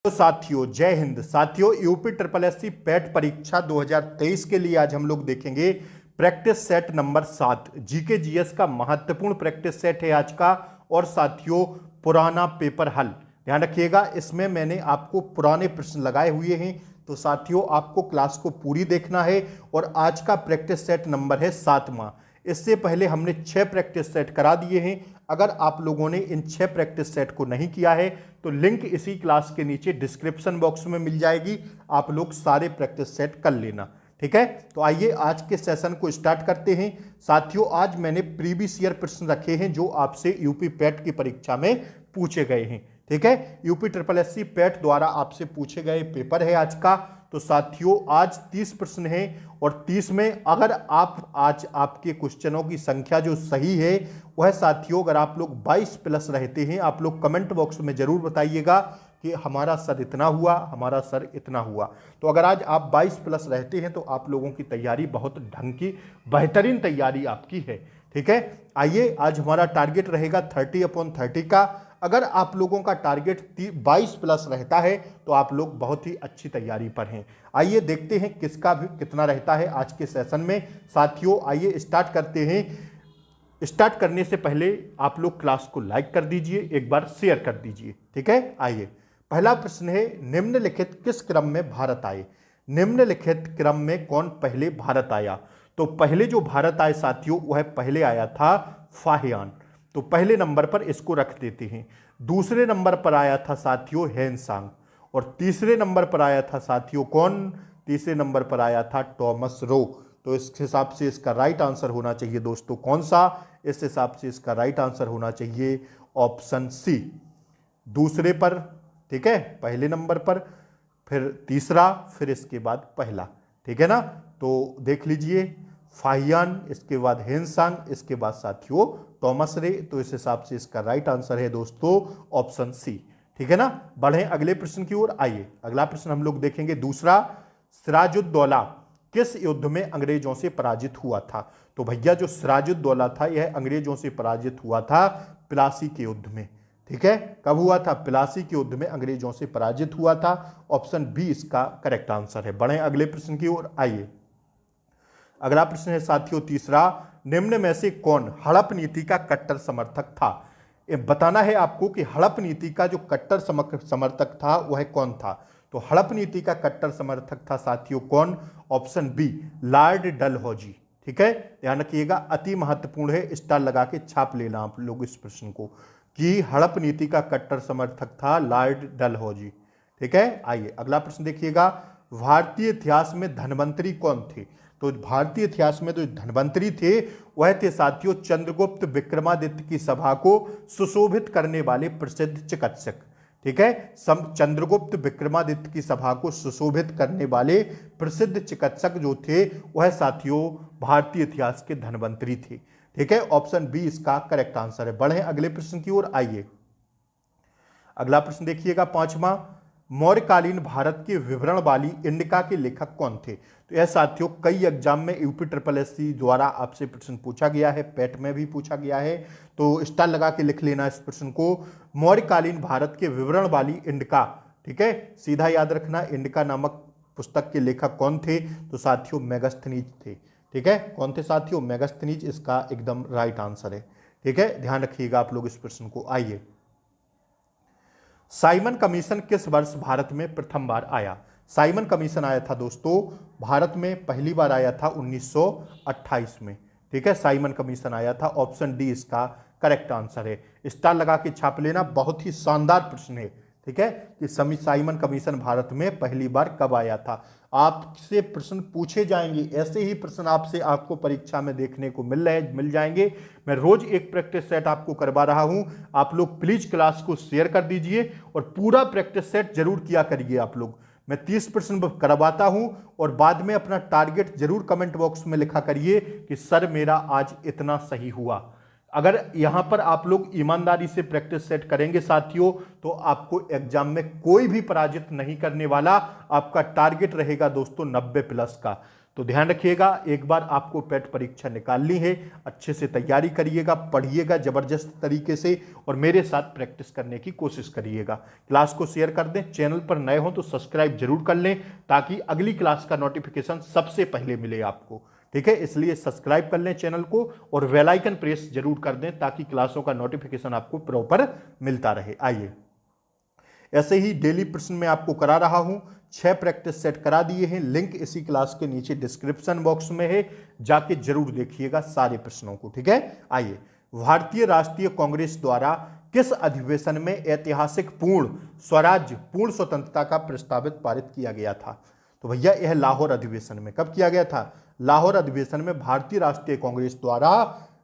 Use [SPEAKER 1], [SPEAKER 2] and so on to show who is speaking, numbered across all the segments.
[SPEAKER 1] तो साथियों जय हिंद। साथियों यूपी ट्रिपल एससी पैट परीक्षा 2023 के लिए आज हम लोग देखेंगे practice set number 7 GK GS का महत्वपूर्ण प्रैक्टिस सेट है आज का। और साथियों पुराना पेपर हल ध्यान रखिएगा, इसमें मैंने आपको पुराने प्रश्न लगाए हुए हैं। तो साथियों आपको क्लास को पूरी देखना है और आज का प्रैक्टिस सेट नंबर है 7वां। इससे पहले हमने 6 प्रैक्टिस सेट करा दिए हैं। अगर आप लोगों ने इन 6 प्रैक्टिस सेट को नहीं किया है तो लिंक इसी क्लास के नीचे डिस्क्रिप्शन बॉक्स में मिल जाएगी, आप लोग सारे प्रैक्टिस सेट कर लेना, ठीक है। तो आइए आज के सेशन को स्टार्ट करते हैं। साथियों आज मैंने प्रीवियस ईयर प्रश्न रखे हैं जो आपसे यूपी पैट की परीक्षा में पूछे गए हैं, ठीक है। यूपी ट्रिपल एससी पैट द्वारा आपसे पूछे गए पेपर है आज का। तो साथियों आज 30 प्रश्न हैं और 30 में अगर आप आज आपके क्वेश्चनों की संख्या जो सही है वह साथियों अगर आप लोग 22 प्लस रहते हैं, आप लोग कमेंट बॉक्स में जरूर बताइएगा कि हमारा सर इतना हुआ, हमारा सर इतना हुआ। तो अगर आज आप 22 प्लस रहते हैं तो आप लोगों की तैयारी बहुत ढंग की बेहतरीन तैयारी आपकी है, ठीक है। आइए आज हमारा टारगेट रहेगा 30/30 का। अगर आप लोगों का टारगेट 22 प्लस रहता है तो आप लोग बहुत ही अच्छी तैयारी पर हैं। आइए देखते हैं किसका भी कितना रहता है आज के सेशन में। साथियों आइए स्टार्ट करते हैं। स्टार्ट करने से पहले आप लोग क्लास को लाइक कर दीजिए, एक बार शेयर कर दीजिए, ठीक है। आइए पहला प्रश्न है, निम्नलिखित किस क्रम में भारत आए? निम्नलिखित क्रम में कौन पहले भारत आया? तो पहले जो भारत आए साथियों वह पहले आया था फाहियान, तो पहले नंबर पर इसको रख देते हैं। दूसरे नंबर पर आया था साथियों हेनसांग और तीसरे नंबर पर आया था साथियों कौन? तीसरे नंबर पर आया था टॉमस रो। तो इस हिसाब से इसका राइट आंसर होना चाहिए दोस्तों कौन सा? इस हिसाब से इसका राइट आंसर होना चाहिए ऑप्शन सी, दूसरे पर, ठीक है। पहले नंबर पर, फिर तीसरा, फिर इसके बाद पहला, ठीक है ना। तो देख लीजिए फाहियान, इसके बाद हेनसांग, इसके बाद साथियों टॉमस रे। तो इस हिसाब से इसका राइट आंसर है दोस्तों ऑप्शन सी, ठीक है ना। बढ़े अगले प्रश्न की ओर। आइए अगला प्रश्न हम लोग देखेंगे दूसरा, सिराजुद्दौला किस युद्ध में अंग्रेजों से पराजित हुआ था? तो भैया जो सिराजुद्दौला था यह अंग्रेजों से पराजित हुआ था प्लासी के युद्ध में, ठीक है। कब हुआ था? प्लासी के युद्ध में अंग्रेजों से पराजित हुआ था। ऑप्शन बी इसका करेक्ट आंसर है। बढ़े अगले प्रश्न की ओर। आइए अगला प्रश्न है साथियों तीसरा, निम्न में से कौन हड़प नीति का कट्टर समर्थक था? ये बताना है आपको कि हड़प नीति का जो कट्टर समर्थक था वह कौन था। तो हड़प नीति का कट्टर समर्थक था साथियों कौन? ऑप्शन बी लॉर्ड डलहौजी, ठीक है। ध्यान रखिएगा अति महत्वपूर्ण है, स्टार लगा के छाप लेना आप लोग इस प्रश्न को कि हड़प नीति का कट्टर समर्थक था लॉर्ड डलहौजी, ठीक है। आइए अगला प्रश्न देखिएगा, भारतीय इतिहास में धन्वंतरी कौन थे? तो भारतीय इतिहास में जो धन्वंतरी थे वह थे साथियों चंद्रगुप्त विक्रमादित्य की सभा को सुशोभित करने वाले प्रसिद्ध चिकित्सक, ठीक है। चंद्रगुप्त विक्रमादित्य की सभा को सुशोभित करने वाले प्रसिद्ध चिकित्सक जो थे वह साथियों भारतीय इतिहास के धन्वंतरी थे, ठीक है। ऑप्शन बी इसका करेक्ट आंसर है। बढ़े अगले प्रश्न की ओर। आइए अगला प्रश्न देखिएगा पांचवा, मौर्यकालीन भारत के विवरण वाली इंडिका के लेखक कौन थे? तो यह साथियों कई एग्जाम में यूपी ट्रिपल एससी द्वारा आपसे प्रश्न पूछा गया है, पैट में भी पूछा गया है। तो स्टार लगा के लिख लेना इस प्रश्न को, मौर्यकालीन भारत के विवरण वाली इंडिका, ठीक है। सीधा याद रखना इंडिका नामक पुस्तक के लेखक कौन थे? तो साथियों मेगास्थनीज थे, ठीक है। कौन थे साथियों? मेगास्थनीज इसका एकदम राइट आंसर है, ठीक है। ध्यान रखिएगा आप लोग इस प्रश्न को। आइए साइमन कमीशन किस वर्ष भारत में प्रथम बार आया? साइमन कमीशन आया था दोस्तों भारत में पहली बार आया था 1928 में, ठीक है। साइमन कमीशन आया था। ऑप्शन डी इसका करेक्ट आंसर है। स्टार लगा के छाप लेना, बहुत ही शानदार प्रश्न है, ठीक है, कि साइमन कमीशन भारत में पहली बार कब आया था। आपसे प्रश्न पूछे जाएंगे, ऐसे ही प्रश्न आपसे आपको परीक्षा में देखने को मिल जाएंगे। मैं रोज एक प्रैक्टिस सेट आपको करवा रहा हूं, आप लोग प्लीज क्लास को शेयर कर दीजिए और पूरा प्रैक्टिस सेट जरूर किया करिए आप लोग। मैं 30 प्रश्न करवाता हूं और बाद में अपना टारगेट जरूर कमेंट बॉक्स में लिखा करिए कि सर मेरा आज इतना सही हुआ। अगर यहां पर आप लोग ईमानदारी से प्रैक्टिस सेट करेंगे साथियों तो आपको एग्जाम में कोई भी पराजित नहीं करने वाला। आपका टारगेट रहेगा दोस्तों 90 प्लस का। तो ध्यान रखिएगा, एक बार आपको पेट परीक्षा निकालनी है, अच्छे से तैयारी करिएगा, पढ़िएगा जबरदस्त तरीके से और मेरे साथ प्रैक्टिस करने की कोशिश करिएगा। क्लास को शेयर कर दें, चैनल पर नए हो तो सब्सक्राइब जरूर कर लें ताकि अगली क्लास का नोटिफिकेशन सबसे पहले मिले आपको। ठीक है, इसलिए सब्सक्राइब कर लें चैनल को और बेल आइकन प्रेस जरूर कर दें ताकि क्लासों का नोटिफिकेशन आपको प्रॉपर मिलता रहे। आइए, ऐसे ही डेली प्रश्न में आपको करा रहा हूं, 6 प्रैक्टिस सेट करा दिए हैं, लिंक इसी क्लास के नीचे डिस्क्रिप्शन बॉक्स में है, जाके जरूर देखिएगा सारे प्रश्नों को। ठीक है, आइए, भारतीय राष्ट्रीय कांग्रेस द्वारा किस अधिवेशन में ऐतिहासिक पूर्ण स्वराज्य पूर्ण स्वतंत्रता का प्रस्तावित पारित किया गया था? तो भैया यह लाहौर अधिवेशन में। कब किया गया था? लाहौर अधिवेशन में भारतीय राष्ट्रीय कांग्रेस द्वारा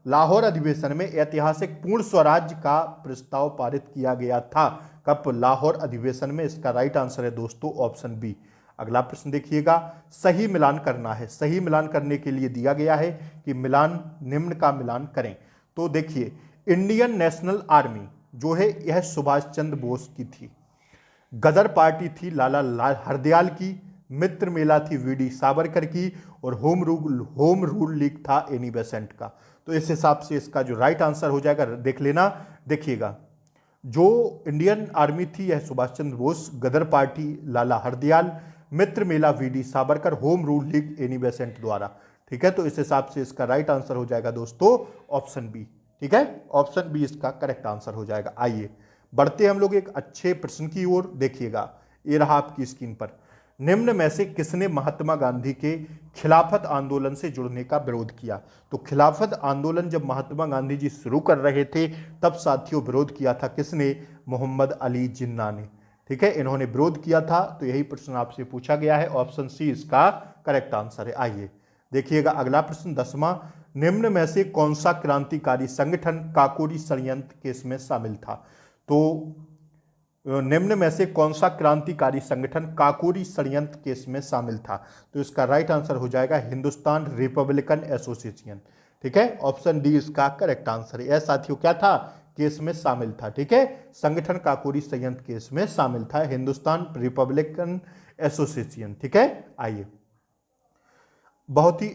[SPEAKER 1] लाहौर अधिवेशन में ऐतिहासिक पूर्ण स्वराज्य का प्रस्ताव पारित किया गया था। कब? लाहौर अधिवेशन में। इसका राइट आंसर है दोस्तों ऑप्शन बी। अगला प्रश्न देखिएगा, सही मिलान करना है। सही मिलान करने के लिए दिया गया है कि मिलान निम्न का मिलान करें। तो देखिए, इंडियन नेशनल आर्मी जो है यह सुभाष चंद्र बोस की थी, गदर पार्टी थी लाला हरदयाल की, मित्र मेला थी वीडी सावरकर की और होम रूल लीग था एनी बेसेंट का। तो इस हिसाब से इसका जो राइट आंसर हो जाएगा देख लेना। देखिएगा, जो इंडियन आर्मी थी यह Subhash Chandra Bose, Ghadar party Lala Hardayal, Mitra Mela VD Savarkar, home rule league Annie Besant द्वारा। ठीक है, तो इस हिसाब से इसका राइट आंसर हो जाएगा दोस्तों ऑप्शन बी। ठीक है, ऑप्शन बी इसका करेक्ट आंसर हो जाएगा। आइए बढ़ते हम लोग एक अच्छे प्रश्न की ओर। देखिएगा, ये रहा आपकी स्क्रीन पर, निम्न में से किसने महात्मा गांधी के खिलाफत आंदोलन से जुड़ने का विरोध किया? तो खिलाफत आंदोलन जब महात्मा गांधी जी शुरू कर रहे थे तब साथियों विरोध किया था किसने? मोहम्मद अली जिन्ना ने। ठीक है, इन्होंने विरोध किया था। तो यही प्रश्न आपसे पूछा गया है, ऑप्शन सी इसका करेक्ट आंसर है। आइए देखिएगा अगला प्रश्न 10वां, निम्न में से कौन सा क्रांतिकारी संगठन काकोरी षड्यंत्र केस में शामिल था? तो निम्न में से कौन सा क्रांतिकारी संगठन काकोरी षड्यंत्र केस में शामिल था? तो इसका राइट आंसर हो जाएगा हिंदुस्तान रिपब्लिकन एसोसिएशन। ठीक है, ऑप्शन डी इसका करेक्ट आंसर है। यह साथियों क्या था? केस में शामिल था। ठीक है, संगठन काकोरी षड्यंत्र केस में शामिल था हिंदुस्तान रिपब्लिकन एसोसिएशन। ठीक है, आइए, बहुत ही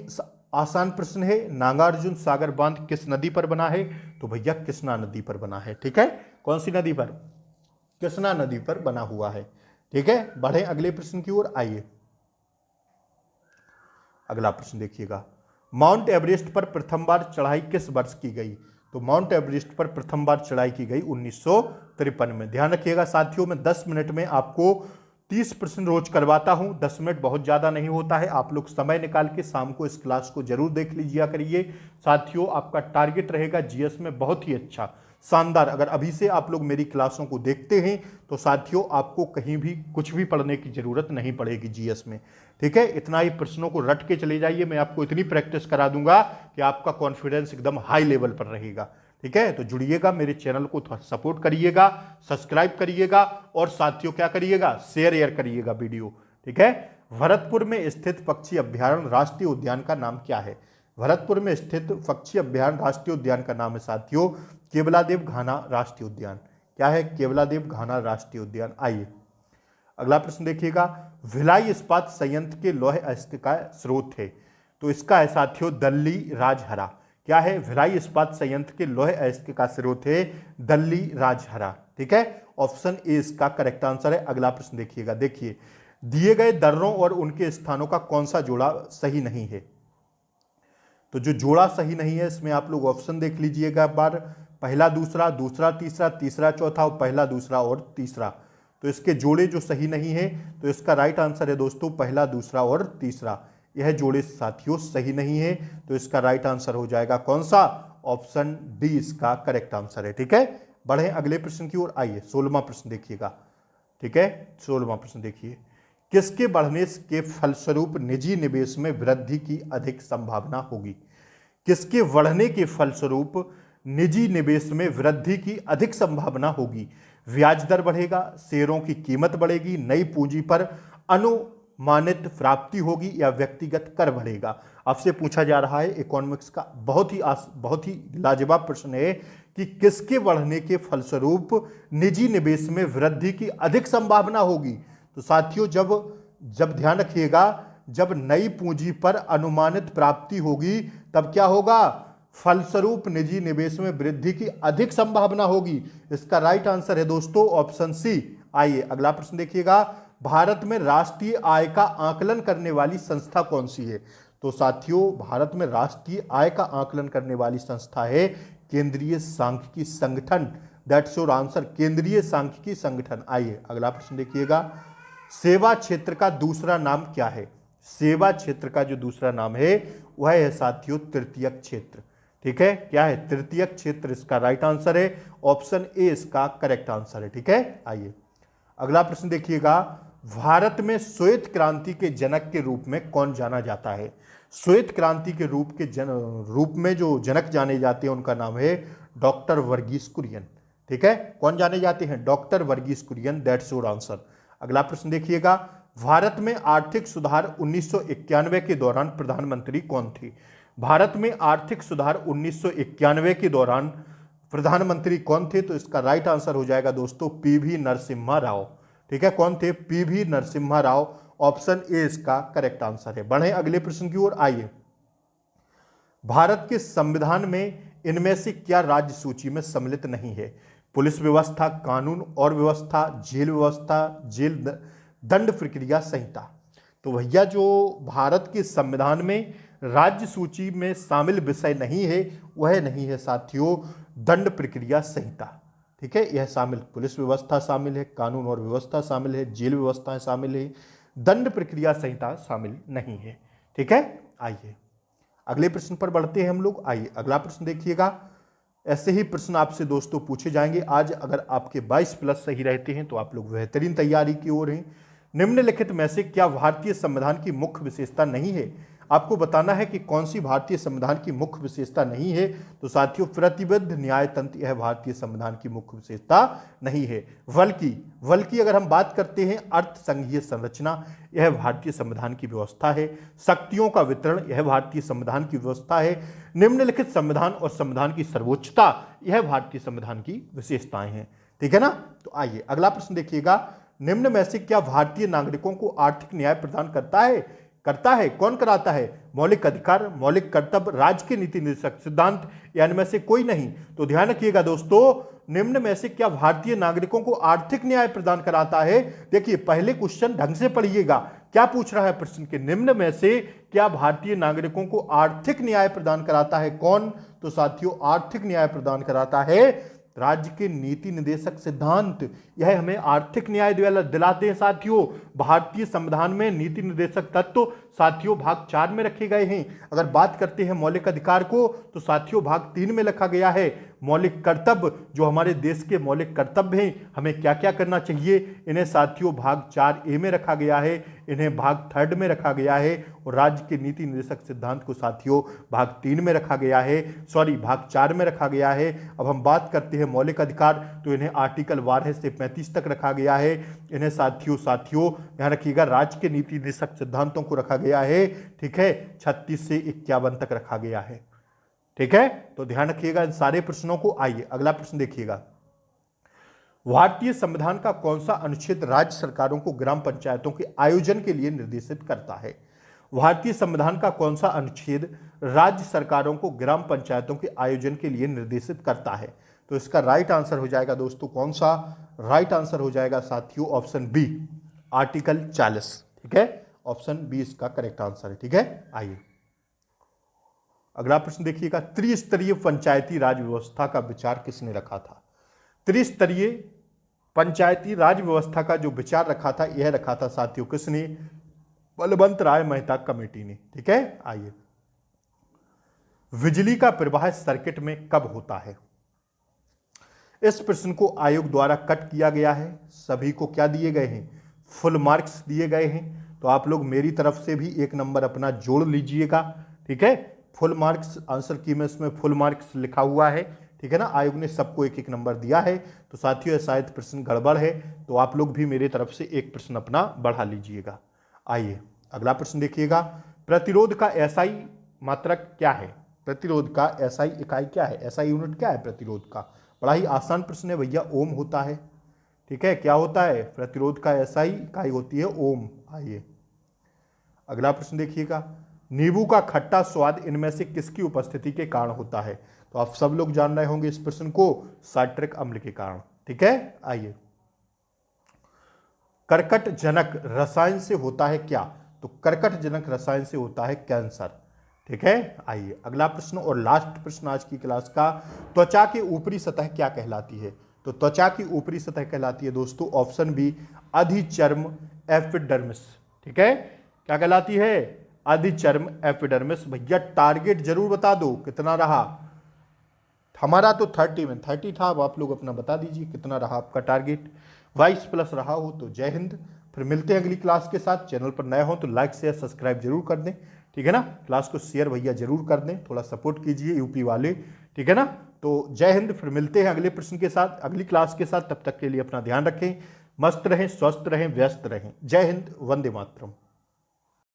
[SPEAKER 1] आसान प्रश्न है, नागार्जुन सागर बांध किस नदी पर बना है? तो भैया कृष्णा नदी पर बना है। ठीक है, कौन सी नदी पर? कृष्णा नदी पर बना हुआ है। ठीक है, बढ़े अगले प्रश्न की ओर। आइए, अगला प्रश्न देखिएगा, माउंट एवरेस्ट पर प्रथम बार चढ़ाई किस वर्ष की गई? तो माउंट एवरेस्ट पर प्रथम बार चढ़ाई की गई 1953 में। ध्यान रखिएगा साथियों, मैं 10 मिनट में आपको 30 प्रश्न रोज करवाता हूं। 10 मिनट बहुत ज्यादा नहीं होता है, आप लोग समय निकाल के शाम को इस क्लास को जरूर देख लीजिए करिए। साथियों, आपका टारगेट रहेगा जीएस में बहुत ही अच्छा शानदार। अगर अभी से आप लोग मेरी क्लासों को देखते हैं तो साथियों आपको कहीं भी कुछ भी पढ़ने की जरूरत नहीं पड़ेगी जीएस में। ठीक है, इतना ही प्रश्नों को रट के चले जाइए, मैं आपको इतनी प्रैक्टिस करा दूंगा कि आपका कॉन्फिडेंस एकदम हाई लेवल पर रहेगा। ठीक है, तो जुड़िएगा, मेरे चैनल को सपोर्ट करिएगा, सब्सक्राइब करिएगा और साथियों क्या करिएगा? शेयर करिएगा वीडियो। ठीक है, भरतपुर में स्थित पक्षी अभ्यारण्य राष्ट्रीय उद्यान का नाम क्या है? भरतपुर में स्थित पक्षी अभ्यारण्य राष्ट्रीय उद्यान का नाम है साथियों केवलादेव घाना राष्ट्रीय उद्यान। क्या है? केवलादेव घाना राष्ट्रीय उद्यान। आइए अगला प्रश्न देखिएगा, भिलाई इस्पात संयंत्र के लौह अयस्क का स्रोत है? तो इसका है साथियों दल्ली राजहरा। क्या है? भिलाई इस्पात संयंत्र के लौह अयस्क का स्रोत है दल्ली राजहरा। ठीक है, ऑप्शन ए इसका करेक्ट आंसर है। अगला प्रश्न देखिएगा, देखिए, दिए गए दर्रों और उनके स्थानों का कौन सा जोड़ा सही नहीं है? तो जो जोड़ा सही नहीं है इसमें आप लोग ऑप्शन देख लीजिएगा एक बार, पहला दूसरा, दूसरा तीसरा, तीसरा चौथा और पहला दूसरा और तीसरा। तो इसके जोड़े जो सही नहीं है तो इसका राइट आंसर है दोस्तों पहला दूसरा और तीसरा। यह जोड़े साथियों सही नहीं है तो इसका राइट आंसर हो जाएगा कौन सा? ऑप्शन डी इसका करेक्ट आंसर है। ठीक है, बढ़े अगले प्रश्न की ओर। आइए 16वां प्रश्न देखिएगा। ठीक है, 16वां प्रश्न देखिए, किसके बढ़ने के फलस्वरूप निजी निवेश में वृद्धि की अधिक संभावना होगी? किसके बढ़ने के फलस्वरूप निजी निवेश में वृद्धि की अधिक संभावना होगी? ब्याज दर बढ़ेगा, शेयरों की कीमत बढ़ेगी, नई पूंजी पर अनुमानित प्राप्ति होगी या व्यक्तिगत कर बढ़ेगा? आपसे पूछा जा रहा है इकोनॉमिक्स का बहुत ही लाजवाब प्रश्न है कि किसके बढ़ने के फलस्वरूप निजी निवेश में वृद्धि की अधिक संभावना होगी? तो साथियों जब ध्यान रखिएगा, जब नई पूंजी पर अनुमानित प्राप्ति होगी तब क्या होगा, फलस्वरूप निजी निवेश में वृद्धि की अधिक संभावना होगी। इसका राइट आंसर है दोस्तों ऑप्शन सी। आइए अगला प्रश्न देखिएगा, भारत में राष्ट्रीय आय का आकलन करने वाली संस्था कौन सी है? तो साथियों भारत में राष्ट्रीय आय का आकलन करने वाली संस्था है केंद्रीय सांख्यिकी संगठन। दैट्स योर आंसर, केंद्रीय सांख्यिकी संगठन। आइए अगला प्रश्न देखिएगा, सेवा क्षेत्र का दूसरा नाम क्या है? सेवा क्षेत्र का जो दूसरा नाम है वह है साथियों तृतीयक क्षेत्र। ठीक है, क्या है? तृतीयक क्षेत्र इसका राइट आंसर है, ऑप्शन ए इसका करेक्ट आंसर है। ठीक है, आइए अगला प्रश्न देखिएगा, भारत में श्वेत क्रांति के जनक के रूप में कौन जाना जाता है? श्वेत क्रांति के रूप में जो जनक जाने जाते हैं उनका नाम है डॉक्टर वर्गीस कुरियन। ठीक है, कौन जाने जाते हैं? Doctor Verghese Kurien. That's your answer. अगला प्रश्न देखिएगा, भारत में आर्थिक सुधार 1991 के दौरान प्रधानमंत्री कौन थे? भारत में आर्थिक सुधार 1991 के दौरान प्रधानमंत्री कौन थे? तो इसका राइट आंसर हो जाएगा दोस्तों पीवी नरसिम्हा राव। ठीक है, कौन थे? PV Narasimha Rao. Option A इसका करेक्ट आंसर है। बढ़े अगले प्रश्न की ओर। आइए, भारत के संविधान में इनमें से क्या राज्य सूची में सम्मिलित नहीं है? पुलिस व्यवस्था, कानून और व्यवस्था, जेल व्यवस्था, जेल दंड प्रक्रिया संहिता। तो भैया जो भारत के संविधान में राज्य सूची में शामिल विषय नहीं है वह नहीं है साथियों दंड प्रक्रिया संहिता। ठीक है, यह शामिल, पुलिस व्यवस्था शामिल है, कानून और व्यवस्था शामिल है, जेल व्यवस्था शामिल है, दंड प्रक्रिया संहिता शामिल नहीं है। ठीक है, आइए अगले प्रश्न पर बढ़ते हैं हम लोग। आइए अगला प्रश्न देखिएगा, ऐसे ही प्रश्न आपसे दोस्तों पूछे जाएंगे आज। अगर आपके 22 प्लस सही रहते हैं तो आप लोग बेहतरीन तैयारी की ओर हैं। निम्नलिखित में से क्या भारतीय संविधान की मुख्य विशेषता नहीं है? आपको बताना है कि कौन सी भारतीय संविधान की मुख्य विशेषता नहीं है। तो साथियों प्रतिबद्ध न्याय तंत्र यह भारतीय संविधान की मुख्य विशेषता नहीं है, बल्कि अगर हम बात करते हैं अर्थ संघीय संरचना, यह भारतीय संविधान की व्यवस्था है। शक्तियों का वितरण, यह भारतीय संविधान की व्यवस्था है। निम्नलिखित संविधान और संविधान की सर्वोच्चता, यह भारतीय संविधान की विशेषताएं हैं। ठीक है ना? तो आइए अगला प्रश्न देखिएगा, निम्न में से क्या भारतीय नागरिकों को आर्थिक न्याय प्रदान करता है? कौन कराता है? मौलिक अधिकार, मौलिक कर्तव्य, राज्य के नीति निर्देशक सिद्धांत, या इनमें से कोई नहीं? तो ध्यान रखिएगा दोस्तों, निम्न में से क्या भारतीय नागरिकों को आर्थिक न्याय प्रदान कराता है? देखिए पहले क्वेश्चन ढंग से पढ़िएगा, क्या पूछ रहा है प्रश्न के, निम्न में से क्या भारतीय नागरिकों को आर्थिक न्याय प्रदान कराता है? कौन? तो साथियों आर्थिक न्याय प्रदान कराता है राज्य के नीति निर्देशक सिद्धांत, यह हमें आर्थिक न्याय दिलाते हैं। साथियों भारतीय संविधान में नीति निर्देशक तत्व साथियों भाग 4 में रखे गए हैं। अगर बात करते हैं मौलिक अधिकार को तो साथियों भाग 3 में रखा गया है। मौलिक कर्तव्य, जो हमारे देश के मौलिक कर्तव्य हैं, हमें क्या क्या करना चाहिए, इन्हें साथियों भाग 4A में रखा गया है, इन्हें भाग 3 में रखा गया है। और राज्य के नीति निर्देशक सिद्धांत को साथियों भाग 3 में रखा गया है, भाग 4 में रखा गया है। अब हम बात करते हैं मौलिक अधिकार, तो इन्हें आर्टिकल 12 से 35 तक रखा गया है। इन्हें साथियों ध्यान रखिएगा राज्य के नीति निर्देशक सिद्धांतों को रखा गया है। ठीक है, 36 से 51 तक रखा गया है। ठीक है, तो ध्यान रखिएगा इन सारे प्रश्नों को। आइए अगला प्रश्न देखिएगा, भारतीय संविधान का कौन सा अनुच्छेद राज्य सरकारों को ग्राम पंचायतों के आयोजन के लिए निर्देशित करता है? भारतीय संविधान का कौन सा अनुच्छेद राज्य सरकारों को ग्राम पंचायतों के आयोजन के लिए निर्देशित करता है? तो इसका राइट आंसर हो जाएगा दोस्तों कौन सा? राइट आंसर हो जाएगा साथियों ऑप्शन बी, आर्टिकल 40। ठीक है, ऑप्शन बी इसका करेक्ट आंसर है। ठीक है, आइए अगला प्रश्न देखिएगा, त्रिस्तरीय पंचायती राज व्यवस्था का विचार किसने रखा था? त्रिस्तरीय पंचायती राज व्यवस्था का जो विचार रखा था, यह रखा था साथियों किसने? बलवंत राय मेहता कमेटी ने। ठीक है, आइए बिजली का प्रवाह सर्किट में कब होता है? इस प्रश्न को आयोग द्वारा कट किया गया है। सभी को क्या दिए गए हैं? फुल मार्क्स दिए गए हैं। तो आप लोग मेरी तरफ से भी 1 नंबर अपना जोड़ लीजिएगा। ठीक है, फुल मार्क्स आंसर की में इसमें फुल मार्क्स लिखा हुआ है। ठीक है ना, आयोग ने सबको 1-1 नंबर दिया है। तो साथियों शायद प्रश्न गड़बड़ है, तो आप लोग भी मेरी तरफ से एक प्रश्न अपना बढ़ा लीजिएगा। आइए अगला प्रश्न देखिएगा, प्रतिरोध का एसआई मात्रक क्या है? प्रतिरोध का एसआई इकाई क्या है? एसआई यूनिट क्या है प्रतिरोध का? बड़ा ही आसान प्रश्न है भैया, ओम होता है। ठीक है, क्या होता है? प्रतिरोध का एसआई इकाई होती है ओम। आइए अगला प्रश्न देखिएगा, नींबू का खट्टा स्वाद इनमें से किसकी उपस्थिति के कारण होता है? तो आप सब लोग जान रहे होंगे इस प्रश्न को, साइट्रिक अम्ल के कारण। ठीक है, आइए, कर्कटजनक रसायन से होता है क्या? तो कर्कटजनक रसायन से होता है कैंसर। ठीक है, आइए अगला प्रश्न और लास्ट प्रश्न आज की क्लास का, त्वचा की ऊपरी सतह क्या कहलाती है? तो त्वचा की ऊपरी सतह कहलाती है दोस्तों ऑप्शन बी, अधिचर्म एपिडर्मिस। ठीक है, क्या कहलाती है? अधिचर्म एपिडर्मिस। भैया टारगेट जरूर बता दो कितना रहा हमारा, तो 30 में 30 था, अब आप लोग अपना बता दीजिए कितना रहा आपका टारगेट। 22+ रहा हो तो जय हिंद। फिर मिलते हैं अगली क्लास के साथ। चैनल पर नए हो तो लाइक शेयर सब्सक्राइब जरूर कर दें, ठीक है ना। क्लास को शेयर भैया जरूर कर दें, थोड़ा सपोर्ट कीजिए यूपी वाले, ठीक है ना। तो जय हिंद, फिर मिलते हैं अगले प्रश्न के साथ, अगली क्लास के साथ। तब तक के लिए अपना ध्यान रखें, मस्त रहें, स्वस्थ रहें, व्यस्त रहें। जय हिंद, वंदे मातरम।